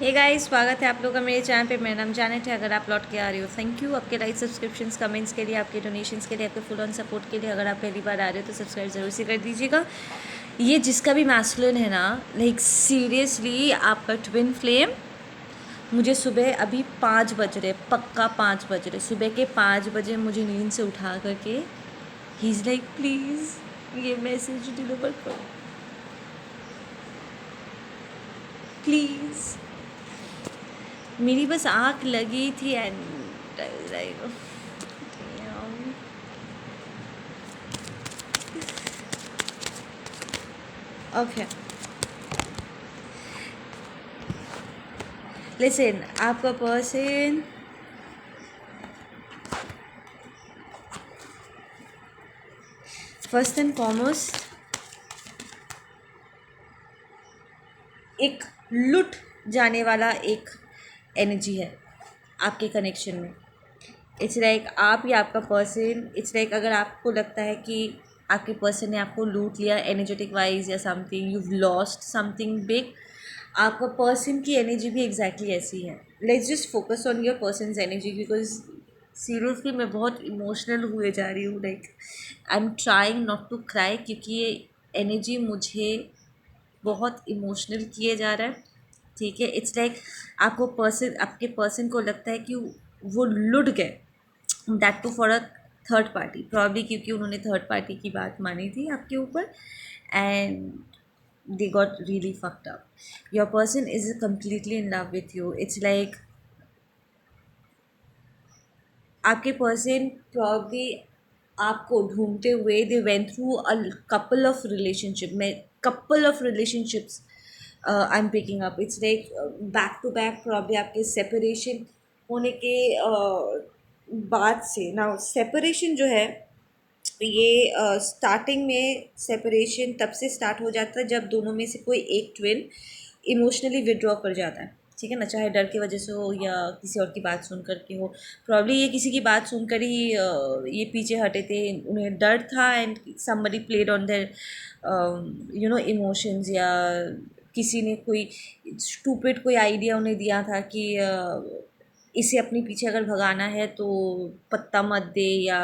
Hey guys, स्वागत है आप लोगों का मेरे चैनल पे। मेरा नाम जानेट है। अगर आप लौट के आ रहे हो, थैंक यू आपके लाइक, सब्सक्रिप्शंस, कमेंट्स के लिए, आपके डोनेशंस के लिए, आपके फुल ऑन सपोर्ट के लिए। अगर आप पहली बार आ रहे हो तो सब्सक्राइब ज़रूर से कर दीजिएगा। ये जिसका भी मैस्कुलिन है ना, लाइक सीरियसली आपका ट्विन फ्लेम। मुझे सुबह अभी 5 बज रहे, पक्का 5 बज रहे, सुबह के 5 बजे मुझे नींद से उठा करके ही इज़ लाइक प्लीज़ ये मैसेज डिलीवर करो प्लीज़। मेरी बस आँख लगी थी एंड लाइक ओके लिसन, आपका पर्सन फर्स्ट एंड फॉरमोस्ट एक लुट जाने वाला एक एनर्जी है आपके कनेक्शन में। इट्स लाइक आप या आपका पर्सन, इट्स लाइक अगर आपको लगता है कि आपके पर्सन ने आपको लूट लिया एनर्जेटिक वाइज या something, you lost something big, आपका पर्सन की एनर्जी भी एग्जैक्टली ऐसी है। Let's just focus on your person's energy, because seriously मैं बहुत इमोशनल हुए जा रही हूँ। Like I am trying not to cry, क्योंकि ये एनर्जी मुझे बहुत इमोशनल किए जा रहा है। ठीक है, इट्स लाइक आपको पर्सन, आपके पर्सन को लगता है कि वो लुट गए, that too for a third party, probably क्योंकि उन्होंने थर्ड पार्टी की बात मानी थी आपके ऊपर and they got really fucked up. Your person is completely in love with you. It's like आपके पर्सन प्रॉब्ली आपको ढूंढते हुए they went through a couple of relationship में, couple of relationships I am picking up. It's like back to back probably आपके separation होने के बाद से ना, सेपरेशन जो है ये स्टार्टिंग में सेपरेशन तब से स्टार्ट हो जाता है जब दोनों में से कोई एक ट्विन इमोशनली विड्रॉ कर जाता है। ठीक है ना, चाहे डर की वजह से हो या किसी और की बात सुन कर के हो। प्रॉब्ली ये किसी की बात सुनकर ही ये पीछे हटे थे, उन्हें डर था and somebody played on their emotions, या किसी ने कोई स्टूपिड कोई आइडिया उन्हें दिया था कि इसे अपने पीछे अगर भगाना है तो पत्ता मत दे या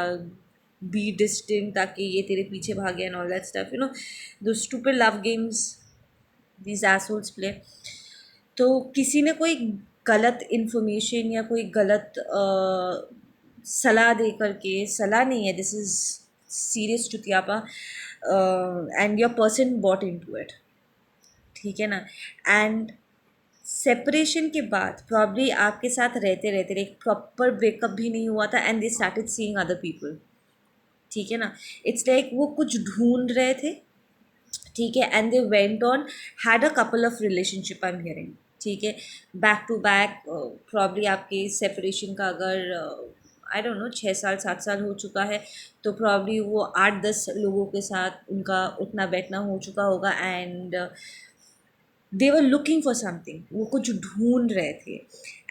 बी डिस्टिंक्ट, ताकि ये तेरे पीछे भागे एंड ऑल दैट स्टफ, दो stupid love games these assholes play. तो किसी ने कोई गलत इन्फॉर्मेशन या कोई गलत सलाह दे करके, सलाह नहीं है, दिस इज़ सीरियस चुतियापा, and your person bought in to it. ठीक है ना, एंड सेपरेशन के बाद प्रॉब्ली आपके साथ रहते रहते एक प्रॉपर ब्रेकअप भी नहीं हुआ था and they started seeing other people. ठीक है ना, इट्स लाइक वो कुछ ढूंढ रहे थे। ठीक है, and they went on, had a couple of relationship, I am hearing. ठीक है, बैक टू बैक प्रॉब्ली आपके सेपरेशन का अगर आई डोंट नो 6 साल 7 साल हो चुका है, तो प्रॉब्ली वो 8-10 लोगों के साथ उनका उठना बैठना हो चुका होगा and they were looking for something, वो कुछ ढूंढ रहे थे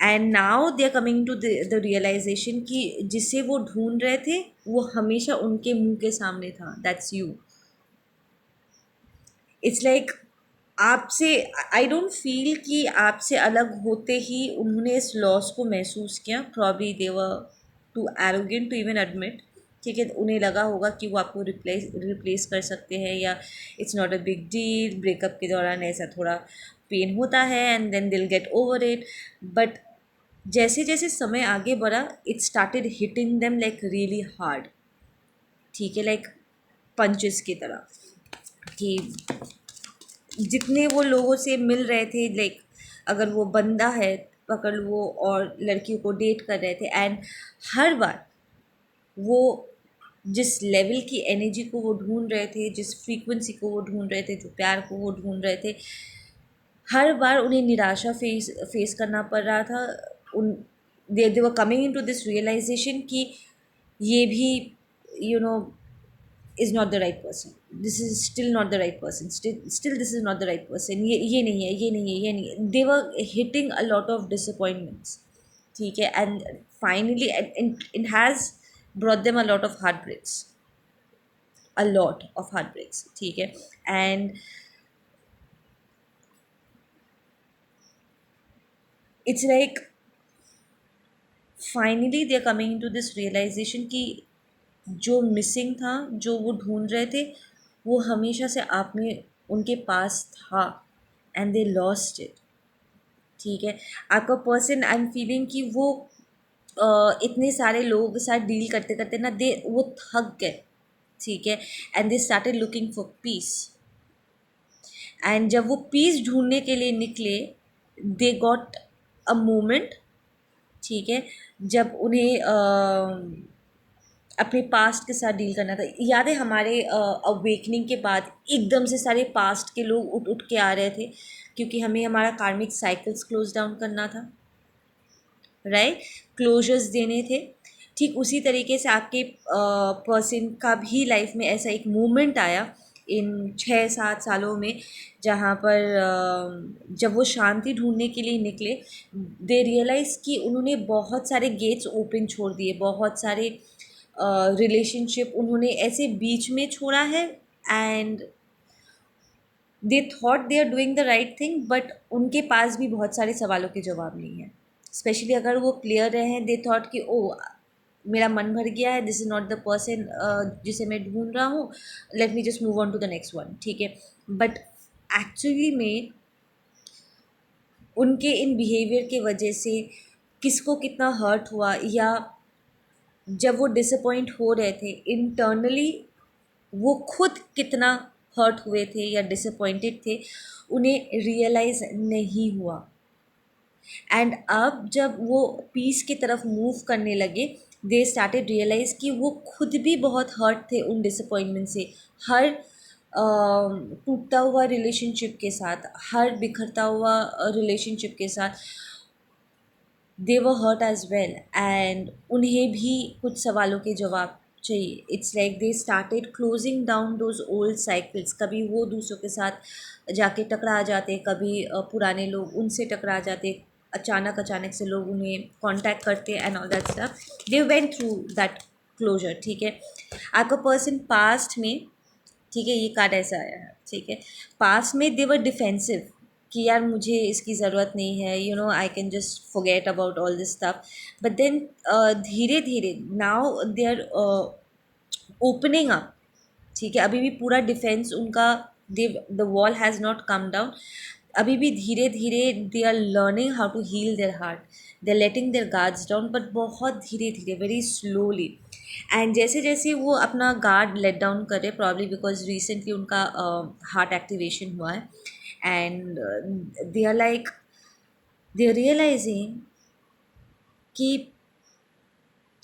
and now they are coming to the realization कि जिसे वो ढूंढ रहे थे वो हमेशा उनके मुंह के सामने था, दैट्स यू। इट्स लाइक आपसे, आई डोंट फील कि आपसे अलग होते ही उन्होंने इस लॉस को महसूस किया। Probably they were too arrogant to even admit. ठीक है, उन्हें लगा होगा कि वो आपको रिप्लेस कर सकते हैं, या it's not a big deal, breakup के दौरान ऐसा थोड़ा पेन होता है and then they'll get over it. But जैसे जैसे समय आगे बढ़ा, it started hitting them like really hard. ठीक है, लाइक पंचेस की तरह, कि जितने वो लोगों से मिल रहे थे, लाइक अगर वो बंदा है पकड़ वो और लड़कियों को डेट कर रहे थे, एंड हर बार वो जिस लेवल की एनर्जी को वो ढूंढ रहे थे, जिस फ्रीक्वेंसी को वो ढूंढ रहे थे, जो प्यार को वो ढूंढ रहे थे, हर बार उन्हें निराशा फेस करना पड़ रहा था। उन they were coming in to this realization कि ये भी you know is not the right person, this is still not the right person, still this is not the right person, ये नहीं है, ये नहीं है, ये नहीं है। They were hitting a lot of disappointments। ठीक है, and finally it has brought them a lot of heartbreaks, a lot of heartbreaks। ठीक है, and it's like finally they are coming to this realization कि जो missing था, जो वो ढूंढ रहे थे, वो हमेशा से आप में उनके पास था, एंड दे लॉस्ट इट। ठीक है, आपका पर्सन, आई एम फीलिंग कि वो इतने सारे लोगों के साथ डील करते करते ना, दे वो थक गए। ठीक है, and they started looking for piece. And जब वो पीस ढूंढने के लिए निकले, दे गॉट अ मोमेंट। ठीक है, जब उन्हें अपने पास्ट के साथ डील करना था। याद है हमारे अवेकनिंग के बाद एकदम से सारे पास्ट के लोग उठ उठ के आ रहे थे, क्योंकि हमें हमारा कार्मिक साइकिल्स क्लोज डाउन करना था, राइट, क्लोजर्स देने थे। ठीक उसी तरीके से आपके पर्सन का भी लाइफ में ऐसा एक मोमेंट आया इन 6-7 सालों में, जहाँ पर जब वो शांति ढूंढने के लिए निकले, दे रियलाइज़ कि उन्होंने बहुत सारे गेट्स ओपन छोड़ दिए, बहुत सारे रिलेशनशिप उन्होंने ऐसे बीच में छोड़ा है। And they thought they are doing the right thing, but उनके पास भी बहुत सारे सवालों के जवाब नहीं है। स्पेशली अगर वो क्लियर रहे हैं, दे थॉट कि ओ मेरा मन भर गया है, this is not the person जिसे मैं ढूंढ रहा हूँ, let me just move on to the next one. ठीक है, बट एक्चुअली में उनके इन बिहेवियर के वजह से किसको कितना हर्ट हुआ, या जब वो डिसअपॉइंट हो रहे थे इंटरनली, वो खुद कितना हर्ट हुए थे या डिसअपॉइंटेड थे, उन्हें रियलाइज़ नहीं हुआ। एंड अब जब वो पीस की तरफ मूव करने लगे, दे स्टार्टेड रियलाइज कि वो खुद भी बहुत हर्ट थे उन डिसअपॉइंटमेंट से। हर टूटता हुआ रिलेशनशिप के साथ, हर बिखरता हुआ रिलेशनशिप के साथ they were hurt as well, and उन्हें भी कुछ सवालों के जवाब चाहिए। It's like they started closing down those old cycles. कभी वो दूसरों के साथ जाके टकरा जाते, कभी पुराने लोग उनसे टकरा जाते, अचानक अचानक से लोग उन्हें कांटेक्ट करते and all that stuff. They went through that closure. ठीक है, आपका पर्सन पास्ट में, ठीक है, ये कार्ड ऐसा आया है। ठीक है, पास्ट में दे वर डिफेंसिव कि यार मुझे इसकी ज़रूरत नहीं है, you know I can just forget about all this stuff. But then धीरे धीरे now they are opening up. ठीक है, अभी भी पूरा डिफेंस उनका, they the wall has not come down. अभी भी धीरे धीरे they are learning how to heal their heart, they are letting their guards down, but बहुत धीरे धीरे, वेरी स्लोली। एंड जैसे जैसे वो अपना गार्ड लेट डाउन करे, प्रॉब्ली बिकॉज रिसेंटली उनका हार्ट एक्टिवेशन हुआ है, and they are like they are realising कि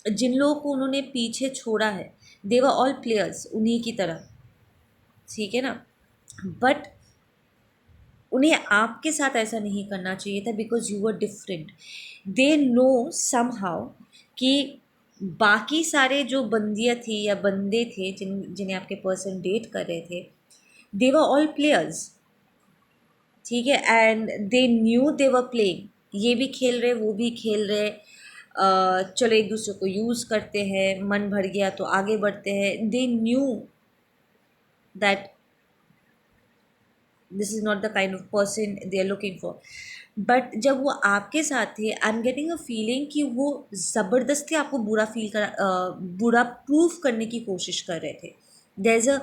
जिन लोगों को उन्होंने पीछे छोड़ा है, दे वर ऑल प्लेयर्स उन्हीं की तरह। ठीक है ना, बट उन्हें आपके साथ ऐसा नहीं करना चाहिए था, because you were different. They know somehow कि बाकी सारे जो बंदियाँ थी या बंदे थे जिन्हें आपके पर्सन डेट कर रहे थे, दे वर ऑल प्लेयर्स। ठीक है, and they knew they were playing, ये भी खेल रहे वो भी खेल रहे, चलो एक दूसरे को यूज़ करते हैं, मन भर गया तो आगे बढ़ते हैं। They knew that this is not the kind of person they are looking for. But जब वो आपके साथ थे, I am getting a feeling कि वो ज़बरदस्ती आपको बुरा फील कर बुरा प्रूफ करने की कोशिश कर रहे थे। There is a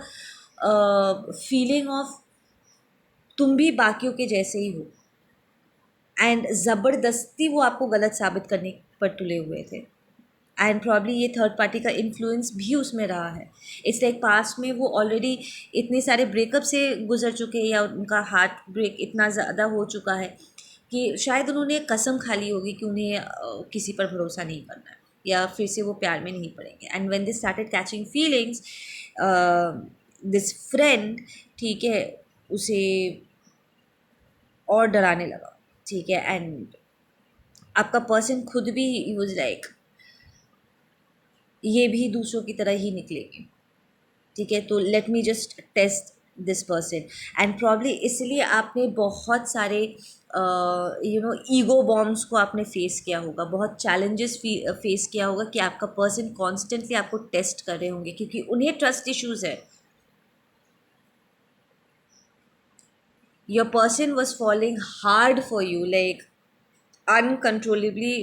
feeling of तुम भी बाकियों के जैसे ही हो, एंड ज़बरदस्ती वो आपको गलत साबित करने पर तुले हुए थे। एंड प्रॉब्ली ये थर्ड पार्टी का इन्फ्लुएंस भी उसमें रहा है। इट्स लाइक पास्ट में वो ऑलरेडी इतने सारे ब्रेकअप से गुजर चुके हैं, या उनका हार्ट ब्रेक इतना ज़्यादा हो चुका है कि शायद उन्होंने कसम खा ली होगी कि उन्हें किसी पर भरोसा नहीं करना है, या फिर से वो प्यार में नहीं पड़ेंगे। And when they started catching feelings, this friend, ठीक है, उसे और डराने लगा। ठीक है, एंड आपका पर्सन खुद भी यूज लाइक ये भी दूसरों की तरह ही निकलेगी। ठीक है, तो let me just test this person. And probably इसलिए आपने बहुत सारे ईगो बॉम्ब्स को आपने फेस किया होगा, बहुत चैलेंजेस फेस किया होगा कि आपका पर्सन कॉन्स्टेंटली आपको टेस्ट कर रहे होंगे, क्योंकि उन्हें ट्रस्ट इश्यूज है। Your person was following hard for you, like uncontrollably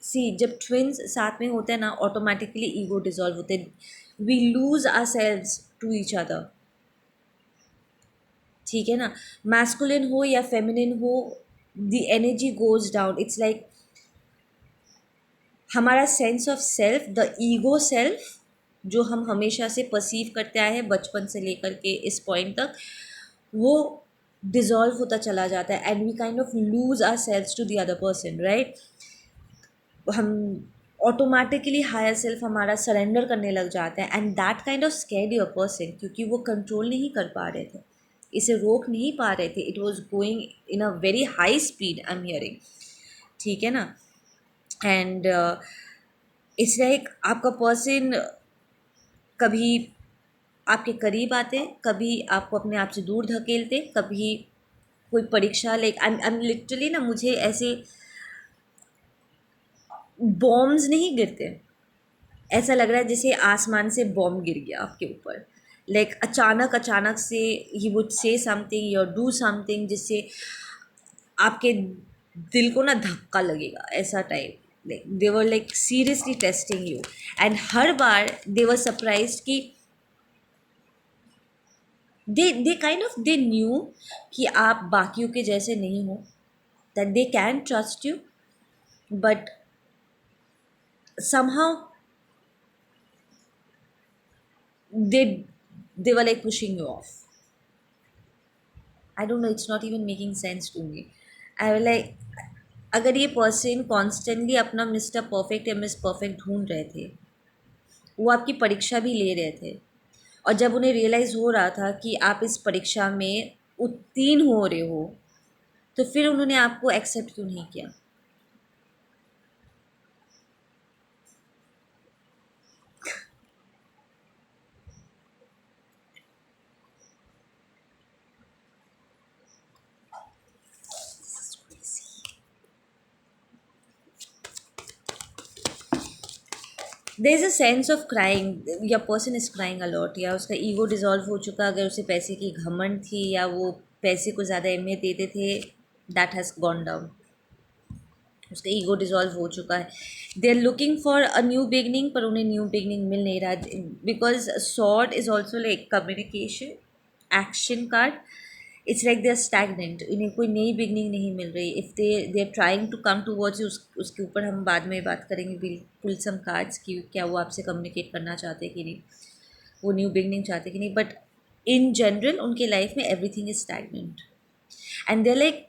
see जब ट्विन्स साथ में होते हैं ना ऑटोमेटिकली ईगो डिजॉल्व होते हैं we lose ourselves to each other ठीक है ना मैस्कुलिन हो या फेमिनिन हो the energy goes down it's like हमारा sense of self the ego self जो हम हमेशा से परसीव करते आए हैं बचपन से लेकर के इस पॉइंट तक वो डिजॉल्व होता चला जाता है and we kind of lose ourselves to the other person right हम ऑटोमेटिकली हायर सेल्फ हमारा सरेंडर करने लग जाता है and that kind of scared your person क्योंकि वो कंट्रोल नहीं कर पा रहे थे इसे रोक नहीं पा रहे थे it was going in a very high speed I am hearing ठीक है ना एंड इट्स लाइक आपका पर्सन कभी आपके करीब आते कभी आपको अपने आप से दूर धकेलते कभी कोई परीक्षा लाइक आई एम लिटरली ना मुझे ऐसे बॉम्ब्स नहीं गिरते ऐसा लग रहा है जैसे आसमान से बॉम्ब गिर गया आपके ऊपर लाइक अचानक अचानक से ही वुड से समथिंग या डू समथिंग जिससे आपके दिल को ना धक्का लगेगा ऐसा type like they were like seriously testing you and हर बार दे वर सरप्राइज कि they kind of they knew कि आप बाकियों के जैसे नहीं हो that they can trust you but somehow they were like pushing you off. I don't know, it's not even making sense to me. I was like अगर ये person constantly अपना मिस्टर परफेक्ट या मिस परफेक्ट ढूंढ रहे थे वो आपकी परीक्षा भी ले रहे थे और जब उन्हें रियलाइज़ हो रहा था कि आप इस परीक्षा में उत्तीर्ण हो रहे हो तो फिर उन्होंने आपको एक्सेप्ट क्यों नहीं किया देर is a sense of crying या पर्सन इज़ क्राइंग अलॉट या उसका ईगो डिज़ोल्व हो चुका अगर उसे पैसे की घमंड थी या वो पैसे को ज़्यादा अहमियत देते थे दैट हैज़ गॉन डाउन उसका ईगो डिज़ोल्व हो चुका है they are looking for a new beginning पर उन्हें न्यू बिगनिंग मिल नहीं रहा because sword is also like communication action card it's like they are stagnant इन्हें कोई नई बिगनिंग नहीं मिल रही if they are trying to come towards उसके ऊपर हम बाद में बात करेंगे बिल्कुल सम कार्ड्स की क्या वो आपसे कम्युनिकेट करना चाहते कि नहीं वो न्यू बिगनिंग चाहते कि नहीं बट इन जनरल उनके लाइफ में everything is stagnant and they like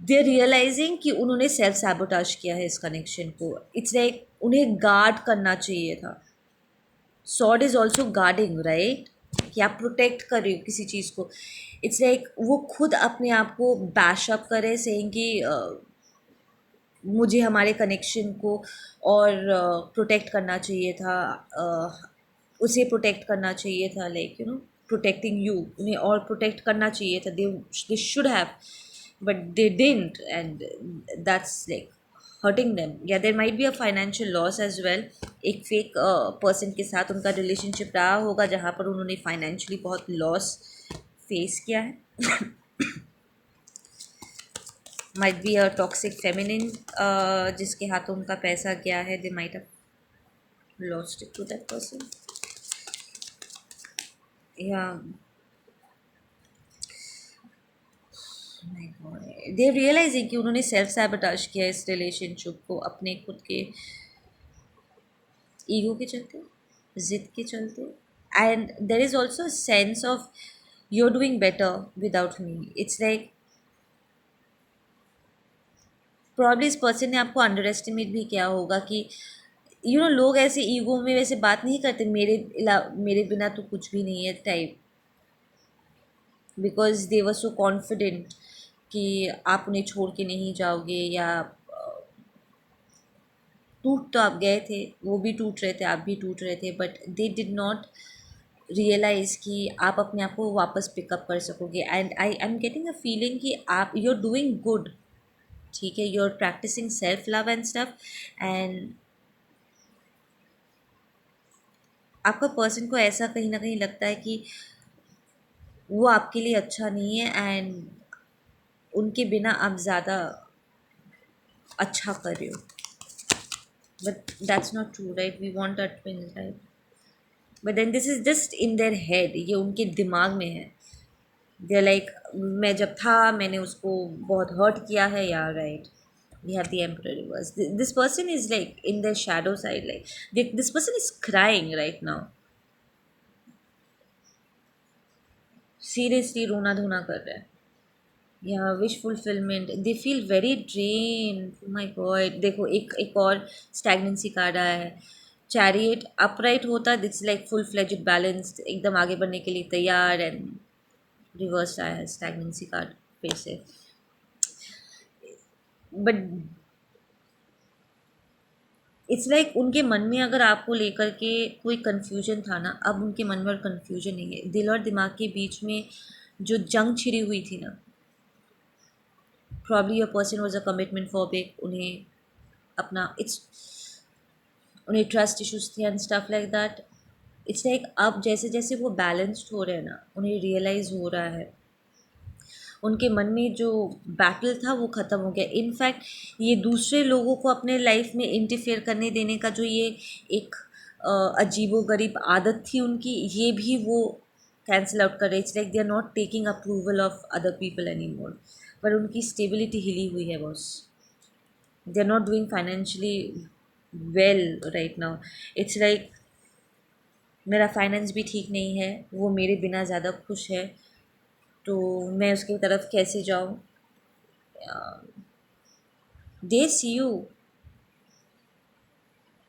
they realizing कि उन्होंने सेल्फ सैबोटाज किया है इस कनेक्शन को इट्स लाइक उन्हें गार्ड करना चाहिए था sword is also guarding right कि आप प्रोटेक्ट कर रहे हो किसी चीज़ को इट्स लाइक वो खुद अपने आप को बैशअप करे सेइंग कि मुझे हमारे कनेक्शन को और प्रोटेक्ट करना चाहिए था उसे प्रोटेक्ट करना चाहिए था like you know protecting you उन्हें और प्रोटेक्ट करना चाहिए था they should have but they didn't and that's like hurting them या there might be a financial loss as well एक फेक पर्सन के साथ उनका रिलेशनशिप रहा होगा जहाँ पर उन्होंने फाइनेंशियली बहुत लॉस फेस किया है might be a toxic feminine जिसके हाथों उनका पैसा गया है they might have lost it to that person yeah my god they realizing कि उन्होंने सेल्फ सैबोटाज किया इस रिलेशनशिप को अपने खुद के ईगो के चलते जिद के चलते and there is also sense of you're doing better without me it's like probably इस पर्सन ने आपको अंडर एस्टिमेट भी किया होगा कि यू नो लोग ऐसे ईगो में वैसे बात नहीं करते मेरे बिना तो कुछ भी नहीं है type because they were so confident कि आप उन्हें छोड़ के नहीं जाओगे या टूट तो आप गए थे वो भी टूट रहे थे आप भी टूट रहे थे but they did not realize कि आप अपने आप को वापस पिकअप कर सकोगे and I am getting a feeling कि आप यू आर डूइंग गुड ठीक है you are practicing self love and stuff and आपका पर्सन को ऐसा कहीं ना कहीं लगता है कि वो आपके लिए अच्छा नहीं है एंड उनके बिना आप ज़्यादा अच्छा कर रहे हो, but that's not true right, we want a twin right, but then this is just in their head, ये उनके दिमाग में है। दे लाइक, मैं जब था मैंने उसको बहुत हर्ट किया है, या right, we have the emperor reverse. This person is like in their shadow side, like this person is crying right now, seriously रोना धोना कर रहा है, या wish fulfilment, they feel very drain, my god. देखो एक एक और स्टैग्नेंसी कार्ड आया है, चैरियट अपराइट होता, that's like full fledged balanced, एकदम आगे बढ़ने के लिए तैयार, एंड रिवर्स आया है स्टैग्नेंसी कार्ड फिर से। बट इट्स लाइक उनके मन में अगर आपको लेकर के कोई कन्फ्यूजन था ना, अब उनके मन में और कन्फ्यूजन नहीं है, दिल और दिमाग के बीच में जो जंग छिड़ी हुई थी ना, probably your person was a commitment phobic, उन्हें अपना इट्स, उन्हें ट्रस्ट इश्यूज थे and stuff like that. It's like अब जैसे जैसे वो बैलेंस्ड हो रहे हैं ना, उन्हें रियलाइज़ हो रहा है, उनके मन में जो बैटल था वो ख़त्म हो गया। इनफैक्ट ये दूसरे लोगों को अपने लाइफ में इंटरफेयर करने देने का जो ये एक अजीबो गरीब आदत थी उनकी, ये भी वो कैंसिल आउट कर रहे। It's like they are not taking approval of other people anymore, पर उनकी स्टेबिलिटी हिली हुई है boss, they are not doing financially well right now. It's like मेरा फाइनेंस भी ठीक नहीं है, वो मेरे बिना ज़्यादा खुश है, तो मैं उसकी तरफ कैसे जाऊँ। They see you,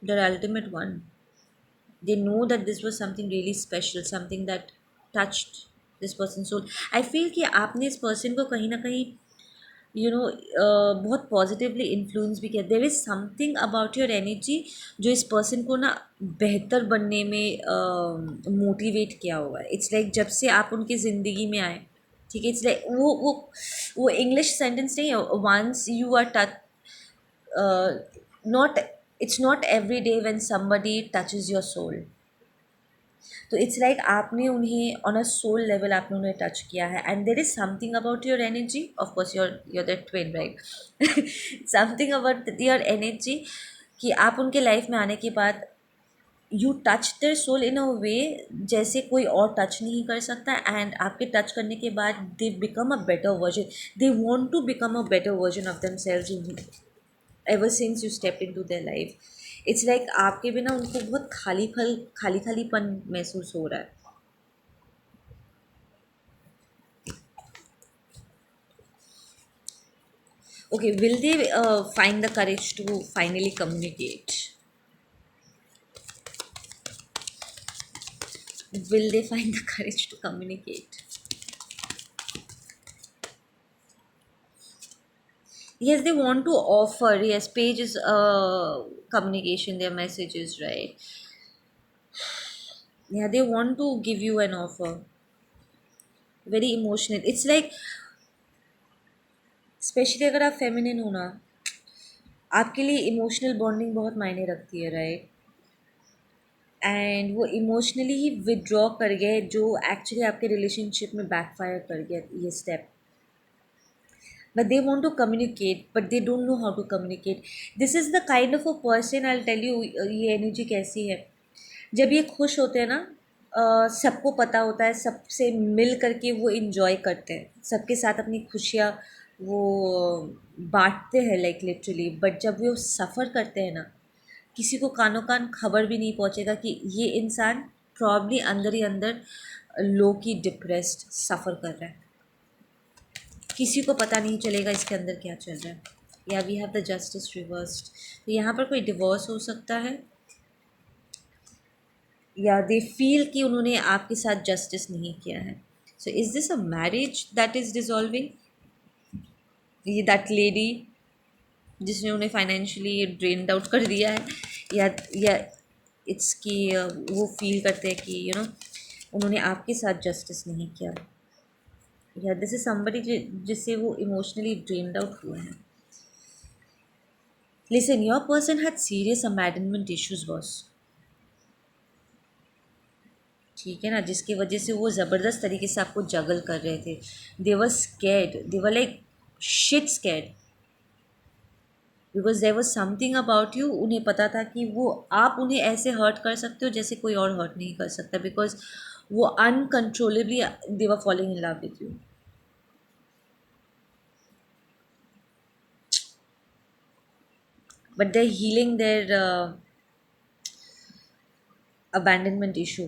the ultimate one. They know that this was something really special, something that touched this person's soul. I feel कि आपने इस पर्सन को कहीं ना कहीं बहुत पॉजिटिवली इन्फ्लुएंस भी किया। There is something about your energy जो इस पर्सन को ना बेहतर बनने में मोटिवेट किया हुआ है। इट्स लाइक जब से आप उनकी ज़िंदगी में आए, ठीक है, इट्स लाइक वो इंग्लिश सेंटेंस नहीं है, once you are touch, not, it's not every day when somebody touches your soul, तो इट्स लाइक आपने उन्हें ऑन अ सोल लेवल आपने उन्हें टच किया है, and there is something about your energy, of course your that twin right, something about your energy कि आप उनके लाइफ में आने के बाद you touch their soul in a way जैसे कोई और टच नहीं कर सकता, एंड आपके टच करने के बाद they become a better version, they want to become a better version of themselves ever since you step into their life. It's like आपके बिना उनको बहुत खाली खालीपन महसूस हो रहा है। Okay, will they find the courage to finally communicate? Will they find the courage to communicate? Yes, they want to offer. Yes, pages, communication, their messages, right? Yeah, they want to give you an offer. Very emotional. It's like, specially अगर आप feminine हो ना, आपके लिए emotional bonding बहुत मायने रखती है राइट, एंड वो इमोशनली ही विदड्रॉ कर गए जो एक्चुअली आपके रिलेशनशिप में बैकफायर कर गया ये step. But they want to communicate, but they don't know how to communicate. This is the kind of a person, I'll tell you, ये एनर्जी कैसी है। जब ये खुश होते हैं ना, सबको पता होता है, सबसे मिल करके वो इंजॉय करते हैं, सबके साथ अपनी खुशियाँ वो बांटते हैं लाइक लिटरली। बट जब वो सफ़र करते हैं ना, किसी को कानों कान खबर भी नहीं पहुँचेगा कि ये इंसान प्रॉब्ली अंदर ही अंदर लो की डिप्रेस्ड सफ़र कर रहा है, किसी को पता नहीं चलेगा इसके अंदर क्या चल रहा है। या we have the justice reversed, तो यहाँ पर कोई डिवोर्स हो सकता है, या दे फील कि उन्होंने आपके साथ जस्टिस नहीं किया है। So is this a marriage that is dissolving, ये दैट लेडी जिसने उन्हें फाइनेंशियली ड्रेन्ड आउट कर दिया है, या इट्स कि वो फील करते हैं कि उन्होंने आपके साथ जस्टिस नहीं किया, या दिस इज समबडी जिससे वो इमोशनली ड्रेन्ड आउट हुआ है। Listen, your person had serious abandonment issues boss, ठीक है ना, जिसकी वजह से वो ज़बरदस्त तरीके से आपको जगल कर रहे थे। They were scared, they were like shit scared, because there was something about you, उन्हें पता था कि वो आप उन्हें ऐसे हर्ट कर सकते हो जैसे कोई और हर्ट नहीं कर सकता, बिकॉज वो uncontrollably they were following in love with you. But they healing their abandonment issue.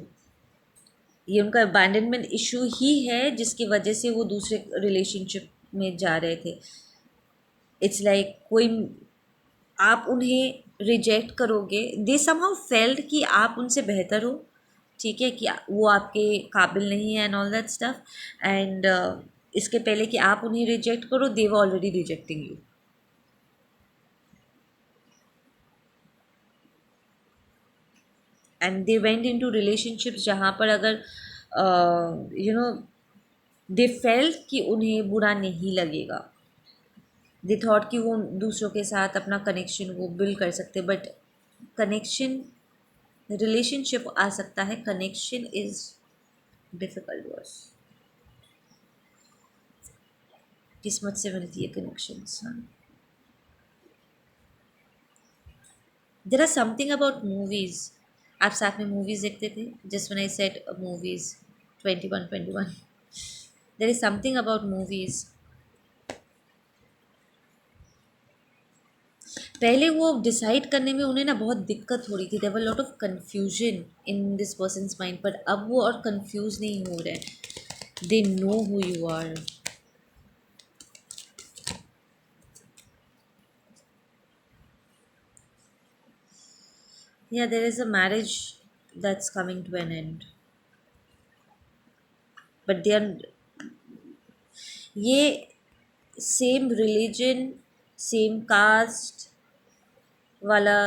ये उनका अबैंडनमेंट इशू ही है जिसकी वजह से वो दूसरे रिलेशनशिप में जा रहे थे. इट्स लाइक कोई, आप उन्हें रिजेक्ट करोगे, दे समहाउ फेल्ट कि आप उनसे बेहतर हो, ठीक है, कि वो आपके काबिल नहीं है and all that stuff. And इसके पहले कि आप उन्हें रिजेक्ट करो, they were already rejecting you. And they went in to relationships जहाँ पर अगर यू नो दे फेल्ट कि उन्हें बुरा नहीं लगेगा. दे थॉट कि वो दूसरों के साथ अपना कनेक्शन वो बिल्ड कर सकते, बट कनेक्शन, रिलेशनशिप आ सकता है, कनेक्शन इज डिफिकल्ट वर्स. किस्मत से मिलती है कनेक्शंस. हाँ. There are something about movies. आप साथ में मूवीज देखते थे, just when I said movies 21 21, there is something about movies. पहले वो डिसाइड करने में उन्हें ना बहुत दिक्कत हो रही थी, there were lot of confusion in this person's mind, पर अब वो और कंफ्यूज नहीं हो रहे. They know who you are. Yeah, there is a marriage that's coming to an end, but they are, ये सेम रिलीजन, सेम कास्ट वाला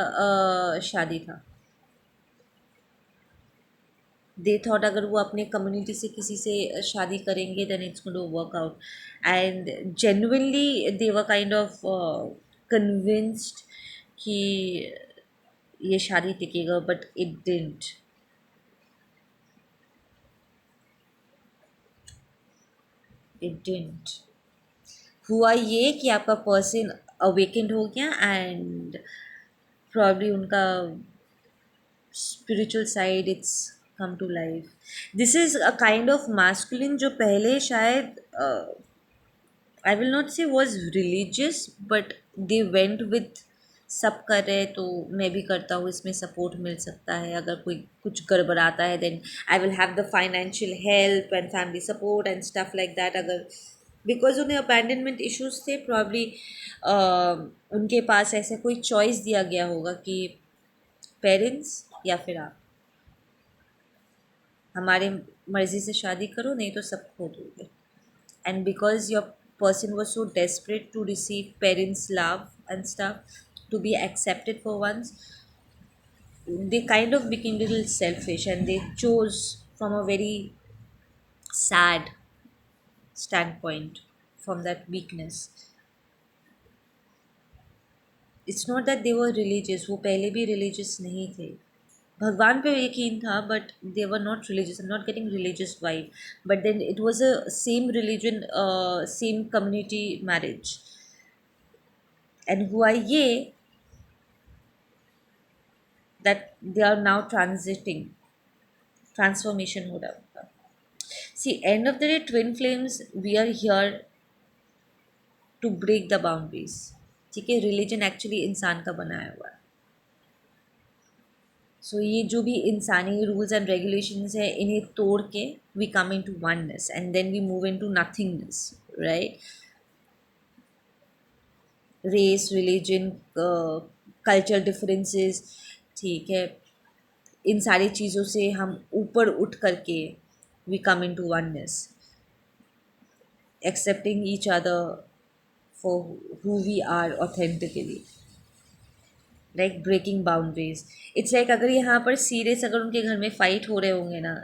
शादी था. दे थॉट अगर वो अपने कम्युनिटी से किसी से शादी करेंगे then it's going to work out. And genuinely they were kind of convinced कि ये शादी टिकेगा, but it didn't. It didn't. हुआ ये कि आपका पर्सन अवेकेंड हो गया एंड प्रॉब्ली उनका spiritual side it's come to life. This is a kind of masculine जो पहले शायद I will not say was religious, but they went with सब कर रहे तो मैं भी करता हूँ, इसमें सपोर्ट मिल सकता है, अगर कोई कुछ गड़बड़ाता है then I will have the financial help and family support and stuff like that. अगर बिकॉज उन्हें अबैंडनमेंट इश्यूज थे प्रॉब्ली, उनके पास ऐसे कोई चॉइस दिया गया होगा कि पेरेंट्स या फिर आप हमारे मर्ज़ी से शादी करो, नहीं तो सब खो दोगे. And because your person was so desperate to receive parents' love and stuff, to be accepted for once, they kind of became little selfish and they chose from a very sad standpoint, from that weakness. It's not that they were religious, वो पहले भी religious नहीं थे, भगवान पे यकीन था, but they were not religious. I am not getting religious vibe, but then it was a same religion, same community marriage. And हुआ ये that they are now transiting, transformation हो रहा है. See end of the day twin flames we are here to break the boundaries. ठीक है, religion actually इंसान का बनाया हुआ है. सो ये जो भी इंसानी रूल्स एंड रेगुलेशंस है, इन्हें तोड़ के we come into oneness and then we move into nothingness, right. Race, religion, culture differences, ठीक है, इन सारी चीज़ों से हम ऊपर उठ करके we come into oneness, accepting each other for who we are authentically, like breaking boundaries. It's like अगर यहाँ पर सीरियस अगर उनके घर में फाइट हो रहे होंगे ना,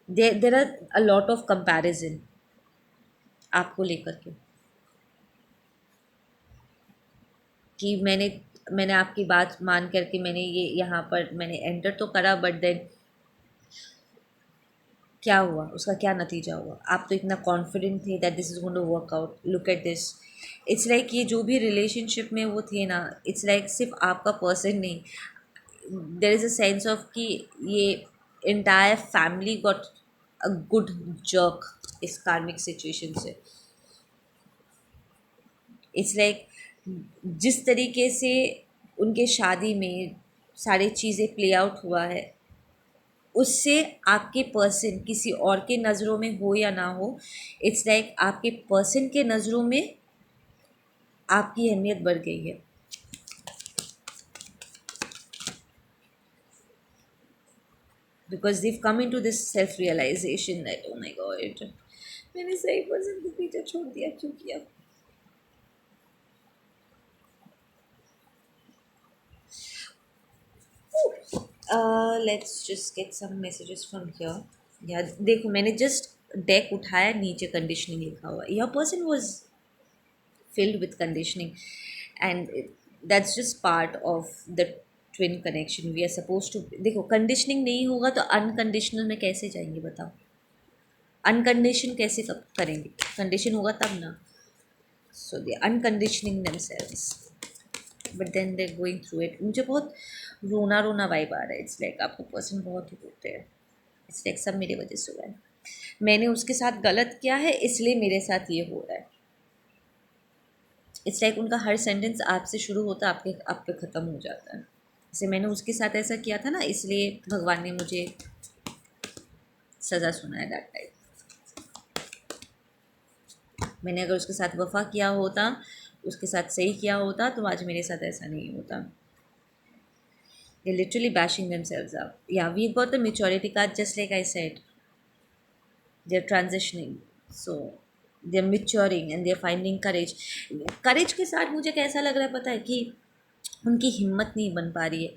there are a lot of comparison आपको लेकर के, कि मैंने आपकी बात मान करके मैंने ये यहाँ पर मैंने एंटर तो करा, बट देन क्या हुआ, उसका क्या नतीजा हुआ? आप तो इतना कॉन्फिडेंट थे that this is going to work out, look at this. It's like ये जो भी रिलेशनशिप में वो थे ना, इट्स लाइक सिर्फ आपका पर्सन नहीं, देर इज़ अ सेंस ऑफ कि ये entire family got a good jerk इस कार्मिक सिचुएशन से। इट्स लाइक जिस तरीके से उनके शादी में सारी चीज़ें प्ले आउट हुआ है, उससे आपके पर्सन किसी और के नज़रों में हो या ना हो, इट्स लाइक आपके पर्सन के नज़रों में आपकी अहमियत बढ़ गई है। Because they've come in to this self realization that oh my god, मैंने सही पर्सन को पीछे छोड़ दिया, क्यों किया? Let's just get some messages from here. या देखो, मैंने जस्ट डेक उठाया, नीचे कंडीशनिंग लिखा हुआ, your person was filled with conditioning, and that's just part of the twin connection we are supposed to। देखो, कंडीशनिंग नहीं होगा तो अनकंडीशनल में कैसे जाएंगे बताओ? अनकंडीशन कैसे करेंगे? कंडीशन होगा तब ना। So they unconditioning themselves, but then they going through it. मुझे बहुत रोना रोना वाइब आ रहा है। इट्स लाइक आपको पर्सन बहुत ही होते हैं। इट्स लाइक सब मेरी वजह से हुआ है, मैंने उसके साथ गलत किया है इसलिए मेरे साथ ये हो रहा है। इट्स लाइक उनका हर सेंटेंस आपसे शुरू होता है, आपके आप पे ख़त्म हो जाता है। जैसे मैंने उसके साथ ऐसा किया था ना, इसलिए भगवान ने मुझे सज़ा सुनाया दैट टाइम। मैंने अगर उसके साथ वफ़ा किया होता, उसके साथ सही किया होता, तो आज मेरे साथ ऐसा नहीं होता। They literally bashing themselves up. या we got the maturity card, just like I said, they are transitioning, so they are maturing and they are finding courage. Courage के साथ मुझे कैसा लग रहा है पता है? कि उनकी हिम्मत नहीं बन पा रही है।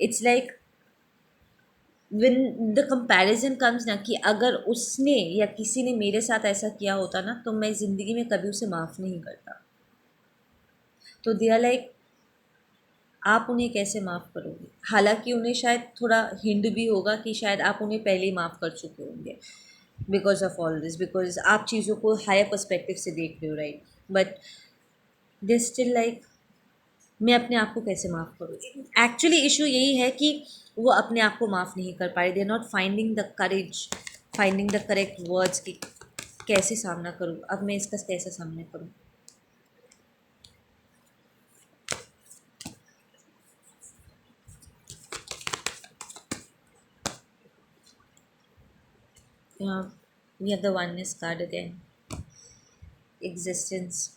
It's like win the comparison comes ना, कि अगर उसने या किसी ने मेरे साथ ऐसा किया होता ना, तो मैं ज़िंदगी में कभी उसे माफ़ नहीं करता। तो दे आर लाइक, आप उन्हें कैसे माफ़ करोगे? हालांकि उन्हें शायद थोड़ा हिंट भी होगा कि शायद आप उन्हें पहले ही माफ़ कर चुके होंगे, because of all this, because आप चीज़ों को हायर पर्सपेक्टिव से देख रहे हो, right? But they still like, मैं अपने आप को कैसे माफ़ करूँ? एक्चुअली इशू यही है कि वो अपने आप को माफ़ नहीं कर पा रहे। They are not finding the courage, finding the correct words कि कैसे सामना करूँ, अब मैं इसका कैसे सामना करूँ। We have the oneness card again, existence.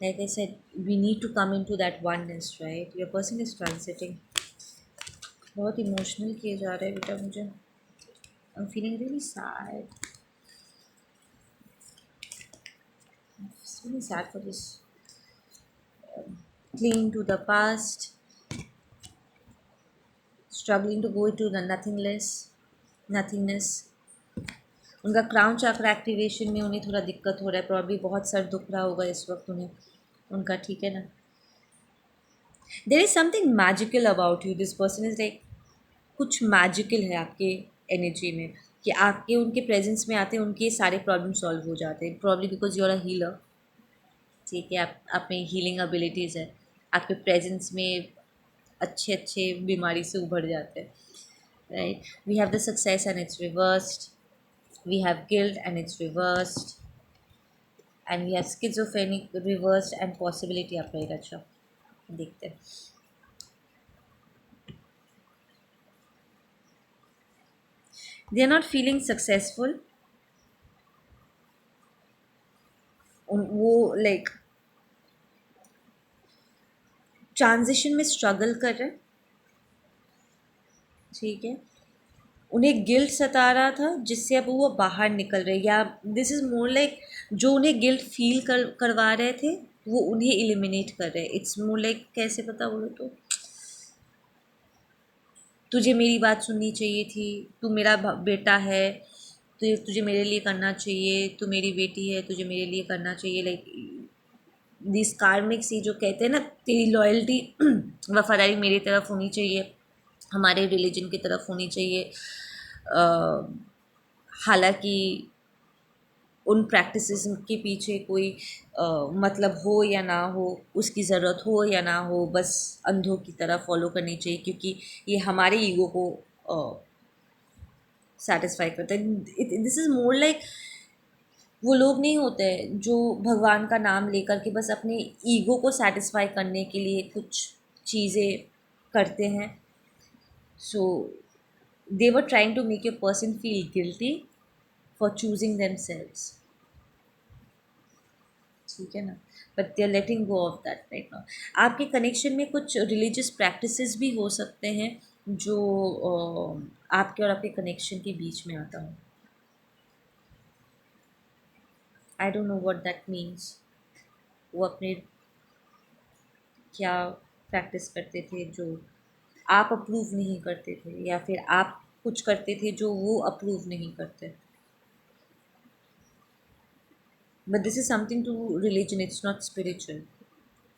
Like I said, we need to come into that oneness, right? Your person is transiting। बहुत इमोशनल किए जा रहे हैं बेटा मुझे। I am feeling really sad, really sad for this। Clinging to the past, struggling to go into the nothingness। उनका crown चक्र activation में उन्हें थोड़ा दिक्कत हो रहा है, प्रॉब्ली बहुत सर दुख रहा होगा इस वक्त उन्हें उनका, ठीक है ना? There is something magical about you, this person is like, कुछ मैजिकल है आपके एनर्जी में, कि आपके उनके प्रेजेंस में आते हैं उनके सारे प्रॉब्लम सॉल्व हो जाते हैं, probably because you are a healer. ठीक है, आप में हीलिंग एबिलिटीज़ है, आपके प्रेजेंस में अच्छे अच्छे बीमारी से उभर जाते हैं, right? We have the success and it's reversed, we have guilt and it's reversed, and we have schizophrenic reversed and possibility आप रहेगा। अच्छा, देखते हैं। They are not feeling successful, वो लाइक ट्रांजिशन में स्ट्रगल कर रहे हैं, ठीक है? उन्हें गिल्ट सता रहा था जिससे अब वो बाहर निकल रहे, या दिस इज़ मोर लाइक जो उन्हें गिल्ट फील करवा रहे थे वो उन्हें एलिमिनेट कर रहे हैं। इट्स मोर लाइक, कैसे पता बोलो तो, तुझे मेरी बात सुननी चाहिए थी, तू मेरा बेटा है, तुझे मेरे लिए करना चाहिए, तू मेरी बेटी है, तुझे मेरे लिए करना चाहिए। लाइक दिस कार्मिक सी जो कहते हैं ना, तेरी लॉयल्टी वफादारी मेरी तरफ होनी चाहिए, हमारे रिलीजन की तरफ होनी चाहिए। हालांकि उन प्रैक्टिसेस के पीछे कोई मतलब हो या ना हो, उसकी ज़रूरत हो या ना हो, बस अंधों की तरह फॉलो करनी चाहिए, क्योंकि ये हमारे ईगो को सेटिस्फाई करता है। दिस इज़ मोर लाइक वो लोग नहीं होते जो भगवान का नाम लेकर के बस अपने ईगो को सेटिस्फाई करने के लिए कुछ चीज़ें करते हैं। So they were trying to make a person feel guilty for choosing themselves, ठीक है ना। But they are letting go of that right now. आपके कनेक्शन में कुछ रिलीजियस प्रैक्टिसेस भी हो सकते हैं जो आपके और आपके कनेक्शन के बीच में आता हो। I don't know what that means. वो अपने क्या प्रैक्टिस करते थे जो आप अप्रूव नहीं करते थे, या फिर आप कुछ करते थे जो वो अप्रूव नहीं करते। But this is something to religion, it's not spiritual,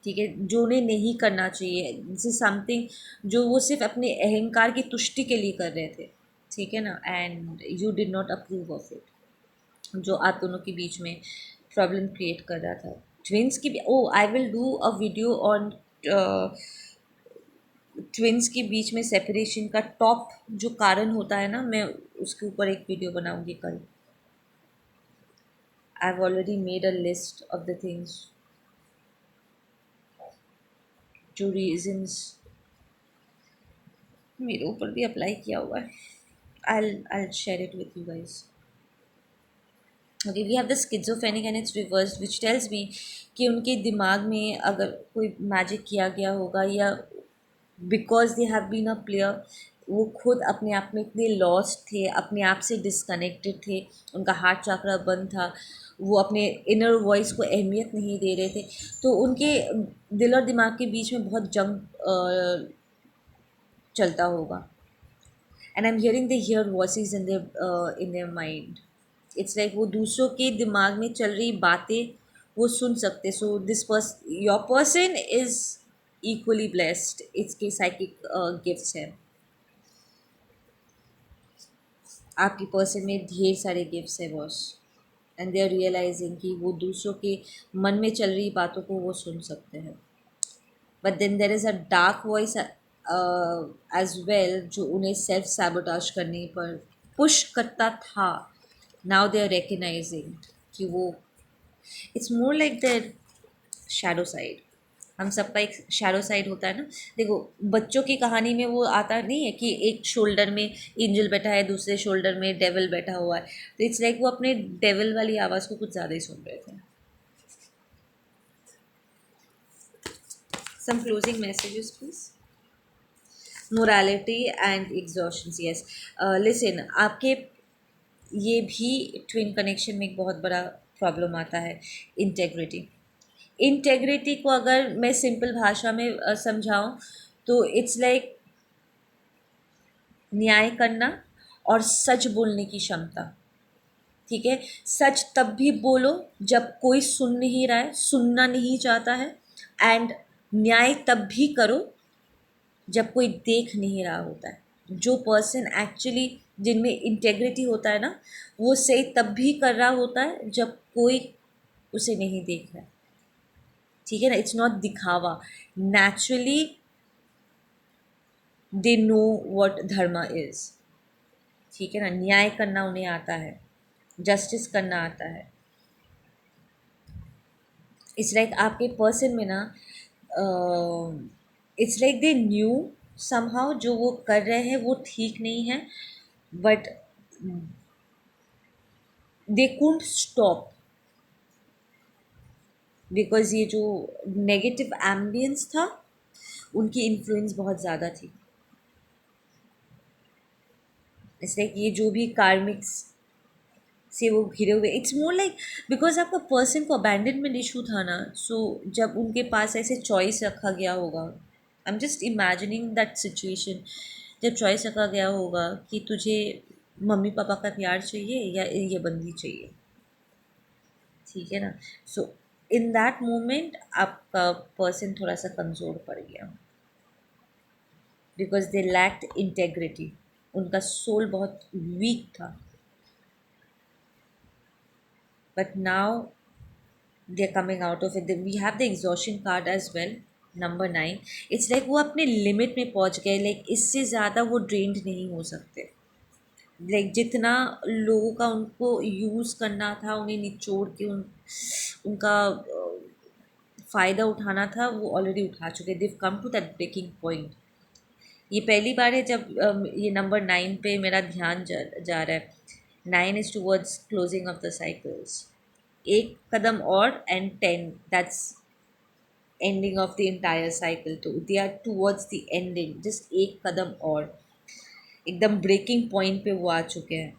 ठीक है, जो उन्हें नहीं करना चाहिए। दिस इज समथिंग जो वो सिर्फ अपने अहंकार की तुष्टि के लिए कर रहे थे, ठीक है ना। And you did not approve of it, जो आप दोनों के बीच में प्रॉब्लम क्रिएट कर रहा था। ट्विंस की भी, oh I will do a video on twins के बीच में सेपरेशन का टॉप जो कारण होता है ना, मैं उसके ऊपर एक वीडियो बनाऊंगी कल। I have already made a list of the things, जो रीजंस मेरे ऊपर भी अप्लाई किया हुआ है। I'll share it with you guys. Okay, we have the schizophrenic and it's reversed, which tells me कि उनके दिमाग में अगर कोई मैजिक किया गया होगा, या because they have been a player, वो खुद अपने आप में इतने लॉस्ट थे, अपने आप से डिसकनेक्टेड थे, उनका हार्ट चक्रा बंद था, वो अपने इनर वॉइस को अहमियत नहीं दे रहे थे। तो उनके दिल और दिमाग के बीच में बहुत जंग चलता होगा। And I am hearing they hear voices in their mind. It's like वो दूसरों के दिमाग में चल रही बातें वो सुन सकते। So this your person is equally blessed, इसके साइकिक गिफ्ट्स हैं। आपकी पर्सन में ढेर सारे गिफ्ट्स है boss, and they are realising कि वो दूसरों के मन में चल रही बातों को वो सुन सकते हैं। But then there is a dark voice as well, जो उन्हें सेल्फ सैबोटाज करने पर पुश करता था। नाउ दे आर रिकग्नाइजिंग कि वो, it's more like their shadow side. हम सबका एक शैडो साइड होता है ना। देखो, बच्चों की कहानी में वो आता नहीं है कि एक शोल्डर में एंजल बैठा है, दूसरे शोल्डर में डेविल बैठा हुआ है। तो इट्स लाइक वो अपने डेविल वाली आवाज़ को कुछ ज़्यादा ही सुन रहे थे। Some closing messages please. Morality and exhaustion, yes. Listen, आपके ये भी ट्विन कनेक्शन में एक बहुत बड़ा प्रॉब्लम आता है, इंटेग्रिटी। इंटेग्रिटी को अगर मैं सिंपल भाषा में समझाऊं तो इट्स लाइक न्याय करना और सच बोलने की क्षमता, ठीक है। सच तब भी बोलो जब कोई सुन नहीं रहा है, सुनना नहीं चाहता है। एंड न्याय तब भी करो जब कोई देख नहीं रहा होता है। जो पर्सन एक्चुअली जिनमें इंटेग्रिटी होता है ना, वो सही तब भी कर रहा होता है जब कोई उसे नहीं देख रहा है, ठीक है ना। इट्स नॉट दिखावा। Naturally they know what Dharma is, ठीक है ना। न्याय करना उन्हें आता है, जस्टिस करना आता है। इट्स लाइक आपके पर्सन में ना, it's like they knew somehow जो वो कर रहे हैं वो ठीक नहीं है, बट दे कुंट स्टॉप, बिकॉज ये जो नेगेटिव एम्बियंस था, उनकी इन्फ्लुएंस बहुत ज़्यादा थी। इसलिए ये जो भी कार्मिक्स से वो घिरे हुए, इट्स मोर लाइक बिकॉज आपका पर्सन को अबैंडनमेंट इशू था ना। सो जब उनके पास ऐसे चॉइस रखा गया होगा, I am just imagining that situation, जब चॉइस रखा गया होगा कि तुझे मम्मी पापा का प्यार चाहिए या ये बंदी चाहिए, ठीक है ना। सो इन दैट मोमेंट आपका पर्सन थोड़ा सा कमज़ोर पड़ गया। बिकॉज दे लैक्ड इंटेग्रिटी, उनका सोल बहुत वीक था. But now they are coming out of it. We have the exhaustion card as well, number 9. It's like वो अपने लिमिट में पहुंच गए, लाइक इससे ज़्यादा वो ड्रेन्ड नहीं हो सकते. लाइक जितना लोगों का उनको यूज़ करना था, उन्हें निचोड़ के उनका फ़ायदा उठाना था, वो ऑलरेडी उठा चुके. They've come to that breaking point. ये पहली बार है जब ये नंबर 9 पे मेरा ध्यान जा रहा है. 9 is towards closing of the cycles. एक कदम और and 10, that's ending of the entire cycle. तो they are towards the ending, just एक कदम और, एकदम ब्रेकिंग पॉइंट पे वो आ चुके हैं.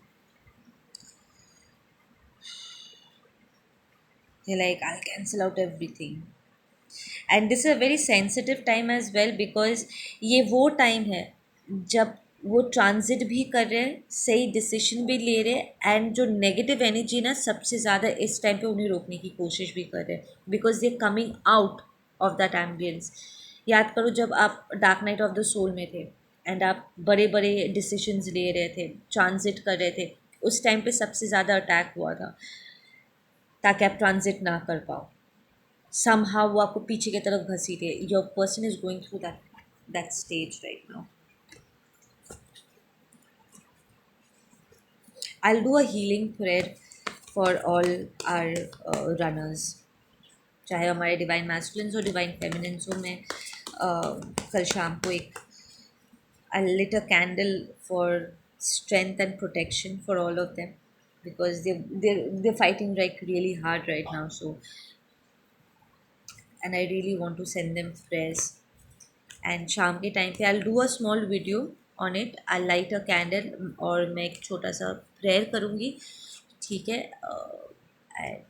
They're like, I'll cancel out everything. And this is a very sensitive time as well, because ये वो टाइम है जब वो ट्रांजिट भी कर रहे हैं, सही डिसीजन भी ले रहे हैं, एंड जो नेगेटिव एनर्जी ना सबसे ज़्यादा इस टाइम पे उन्हें रोकने की कोशिश भी कर रहे हैं, because they coming out of that ambience. याद करो जब आप dark night of the soul में थे एंड आप बड़े बड़े डिसीजंस ले रहे थे, ट्रांजिट कर रहे थे, उस टाइम पे सबसे ज़्यादा अटैक हुआ था ताकि आप ट्रांजिट ना कर पाओ. somehow वो आपको पीछे की तरफ घसीटे. Your person is going through that stage right now. I'll do a healing prayer for all our runners, चाहे हमारे डिवाइन मैस्कुलिन्स हो डिवाइन फेमिनिन्स हो. मैं कल शाम को एक I lit a candle for strength and protection for all of them, because they're fighting like really hard right now. So, and I really want to send them prayers. And शाम के time पे I do a small video on it. I light a candle और मैं एक छोटा सा prayer करूँगी, ठीक है. And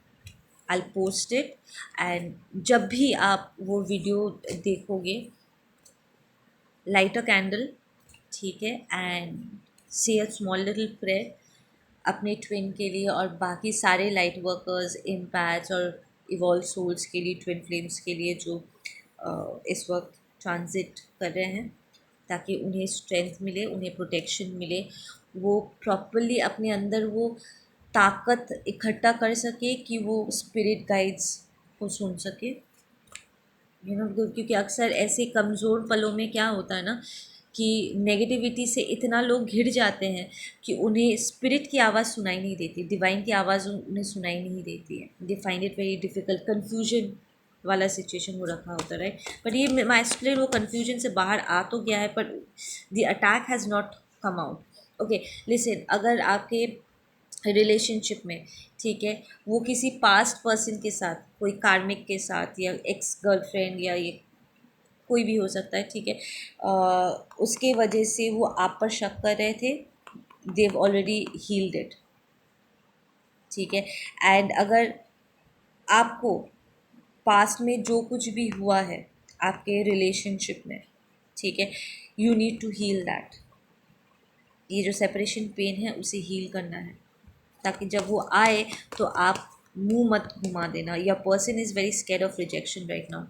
I post it. And जब भी आप वो वीडियो देखोगे, लाइट अ कैंडल, ठीक है, एंड से अ स्मॉल लिटिल प्रेयर अपने ट्विन के लिए और बाकी सारे लाइट वर्कर्स, इम्पैक्ट्स और इवॉल्व सोल्स के लिए, ट्विन फ्लेम्स के लिए जो इस वक्त ट्रांजिट कर रहे हैं, ताकि उन्हें स्ट्रेंथ मिले, उन्हें प्रोटेक्शन मिले, वो प्रॉपरली अपने अंदर वो ताकत इकट्ठा कर सके कि वो स्पिरिट गाइड्स को सुन सके. क्योंकि अक्सर ऐसे कमज़ोर पलों में क्या होता है ना कि नेगेटिविटी से इतना लोग घिर जाते हैं कि उन्हें स्पिरिट की आवाज़ सुनाई नहीं देती, डिवाइन की आवाज़ उन्हें सुनाई नहीं देती है. They find it very difficult. Confusion वाला सिचुएशन हो रखा होता है, राइट. बट ये माइस्कुलिन वो कन्फ्यूजन से बाहर आ तो गया है, पर the attack has not come out. Okay, listen, अगर आपके रिलेशनशिप में, ठीक है, वो किसी पास्ट पर्सन के साथ, कोई कार्मिक के साथ या एक्स गर्लफ्रेंड या ये कोई भी हो सकता है, ठीक है, उसके वजह से वो आप पर शक कर रहे थे, देव ऑलरेडी हील्ड इट, ठीक है. एंड अगर आपको पास्ट में जो कुछ भी हुआ है आपके रिलेशनशिप में, ठीक है, you need to heal that. ये जो सेपरेशन पेन है उसे हील करना है, ताकि जब वो आए तो आप मुंह मत घुमा देना. या person is very scared of rejection right now.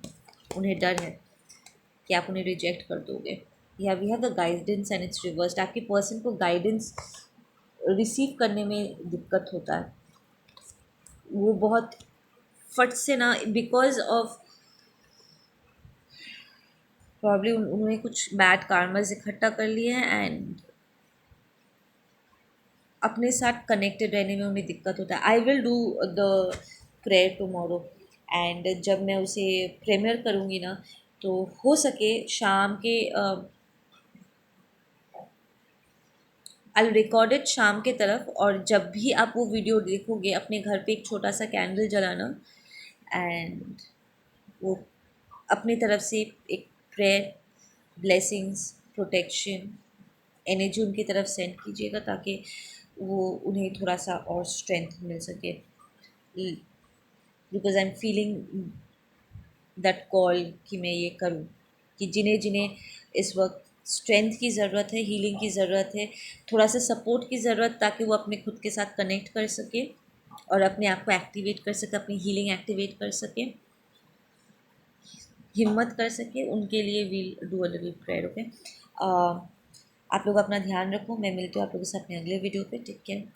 उन्हें डर है कि आप उन्हें रिजेक्ट कर दोगे. या we have the guidance and it's reversed. आपके पर्सन को गाइडेंस रिसीव करने में दिक्कत होता है. वो बहुत फट से ना, बिकॉज ऑफ प्रॉब्ली उन्होंने कुछ बैड कार्मस इकट्ठा कर लिए हैं एंड अपने साथ कनेक्टेड रहने में उन्हें दिक्कत होता है. आई will do the prayer tomorrow. And जब मैं उसे प्रीमियर करूँगी ना, तो हो सके शाम के आई रिकॉर्ड इट शाम के तरफ. और जब भी आप वो वीडियो देखोगे, अपने घर पे एक छोटा सा कैंडल जलाना एंड वो अपनी तरफ से एक प्रेयर, ब्लेसिंग्स, प्रोटेक्शन, एनर्जी उनकी तरफ सेंड कीजिएगा, ताकि वो उन्हें थोड़ा सा और स्ट्रेंथ मिल सके. Because I am feeling that call कि मैं ये करूँ, कि जिन्हें जिन्हें इस वक्त स्ट्रेंथ की ज़रूरत है, हीलिंग की ज़रूरत है, थोड़ा सा सपोर्ट की ज़रूरत, ताकि वो अपने खुद के साथ कनेक्ट कर सके और अपने आप को एक्टिवेट कर सके, अपनी हीलिंग एक्टिवेट कर सके, हिम्मत कर सके, उनके लिए we'll do a little prayer. Okay, आप लोग अपना ध्यान रखो, मैं मिलती हूँ आप लोगों से अपने अगले वीडियो पे। Take care.